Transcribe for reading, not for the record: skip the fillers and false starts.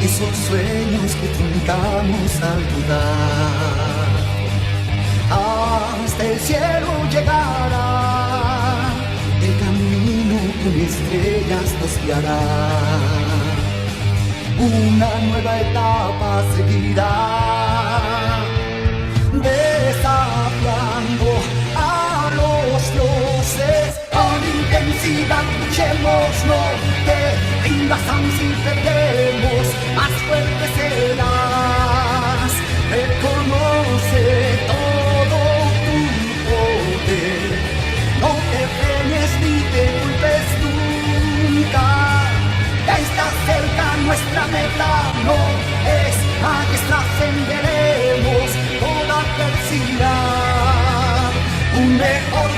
esos sueños que truncamos al dudar. Hasta el cielo llegará, el camino con estrellas nos guiará. Una nueva etapa seguirá, desafiando a los dioses. Con intensidad luchemos, no te rindas aun si perdemos, más fuerte serás. Reconoce todo tu poder, no te frenes ni te culpes nunca. Ya está cerca nuestra meta, no es aquí trascenderemos toda adversidad. Un mejor